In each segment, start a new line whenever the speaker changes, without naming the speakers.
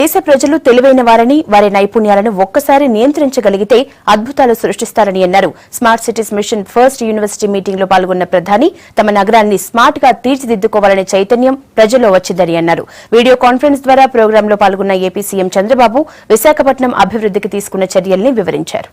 దేశ ప్రజలు తెలివైన వారని వారి నైపుణ్యాలను ఒక్కసారి నియంత్రించగలిగితే అద్భుతాలు సృష్టిస్తారని అన్నారు. Smart cities mission first university meeting లో పాల్గొన్న ప్రధాని తమ నగరాన్ని స్మార్ట్ గా తీర్చిదిద్దుకోవాలనే చైతన్యం ప్రజల్లో వచ్చిందని అన్నారు. వీడియో కాన్ఫరెన్స్ ద్వారా ప్రోగ్రాంలో పాల్గొన్న ఏపీ సీఎం చంద్రబాబు విశాఖపట్నం అభివృద్ధికి తీసుకున్న చర్యల్ని వివరించారు.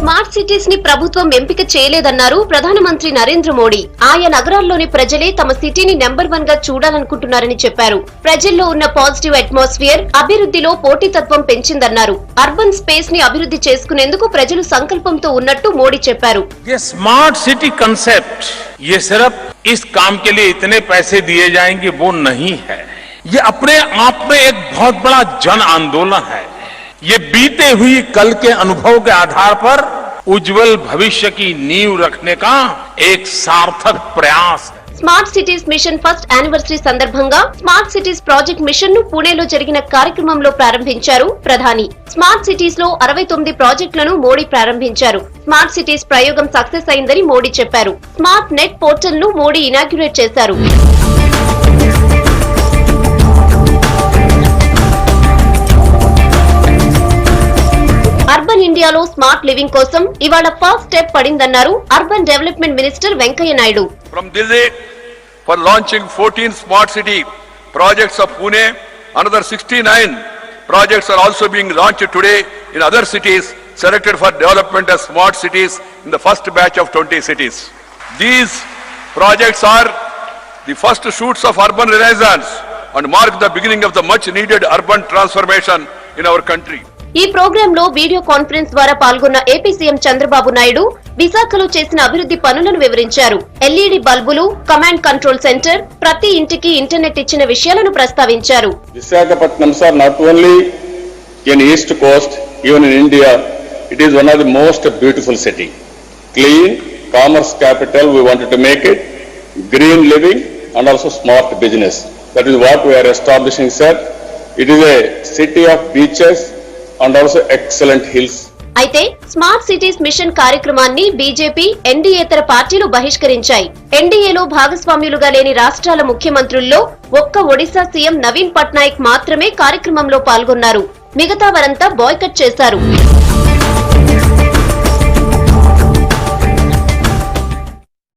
స్మార్ట్ సిటీస్ ని ప్రభుత్వం ఎంపిక చేయలేదన్నారు ప్రధానమంత్రి నరేంద్ర మోడీ. ఆయా నగరాల్లోని ప్రజలే తమ సిటీని నెంబర్ 1 గా చూడాలనుకుంటున్నారని చెప్పారు. ప్రజల్లో ఉన్న పాజిటివ్ అట్మాస్ఫియర్ అభివృద్ధిలో పోటీతత్వం పెంచిందన్నారు. అర్బన్ స్పేస్ ని అభివృద్ధి చేసుకునేందుకు ప్రజలు సంకల్పంతో ఉన్నట్టు మోడీ చెప్పారు.
స్మార్ట్ సిటీ కాన్సెప్ట్ ये सिर्फ इस काम के लिए इतने पैसे दिए जाएंगे वो नहीं है, ये अपने आप में एक बहुत बड़ा जन आंदोलन है. ये बीते हुई कल के अनुभव के आधार पर उज्जवल भविष्य की नींव रखने का एक सार्थक प्रयास है.
Smart cities mission first anniversary సందర్భంగా స్మార్ట్ సిటీస్ ప్రాజెక్ట్ మిషన్ ను పూణేలో జరిగిన కార్యక్రమంలో ప్రారంభించారు ప్రధాని. స్మార్ట్ సిటీస్ లో 69 ప్రాజెక్టులను మోడీ ప్రారంభించారు. స్మార్ట్ సిటీస్ ప్రయోగం సక్సెస్ అయిందని మోడీ చెప్పారు. స్మార్ట్ నెట్ పోర్టల్ ను మోడీ ఇనాగ్యురేట్ చేశారు. అర్బన్ ఇండియాలో స్మార్ట్ లివింగ్ కోసం ఇవాళ ఫస్ట్ స్టెప్ పడిందన్నారు urban development minister Venkaiah Naidu.
From Delhi for launching 14 smart city projects of Pune, another 69 projects are also being launched today in other cities selected for development as smart cities in the first batch of 20 cities. These projects are the first shoots of urban renaissance and mark the beginning of the much needed urban transformation in our country.
ఈ programme లో video conference ద్వారా పాల్గొన్న AP CM Chandrababu Naidu విశాఖలో చేసిన అభివృద్ధి పనులను వివరించారు. LED బల్బులు, కమాండ్ కంట్రోల్ సెంటర్, ప్రతి ఇంటికి ఇంటర్నెట్ ఇచ్చిన విషయాలను ప్రస్తావించారు.
Visakhapatnam sir, not only in East Coast, even in India, it is one of the most beautiful city. Clean, commerce capital, we wanted to make it, green living and also smart business. That is what we are establishing, sir. It is a city of beaches and also excellent hills.
అయితే smart cities mission కార్యక్రమాన్ని BJP, ఎన్డీయేతర పార్టీలు బహిష్కరించాయి. ఎన్డీఏలో భాగస్వామ్యులుగా లేని రాష్ట్రాల ముఖ్యమంత్రుల్లో ఒక్క Odisha CM Naveen Patnaik మాత్రమే కార్యక్రమంలో పాల్గొన్నారు. మిగతా వారంతా బాయ్కట్ చేశారు.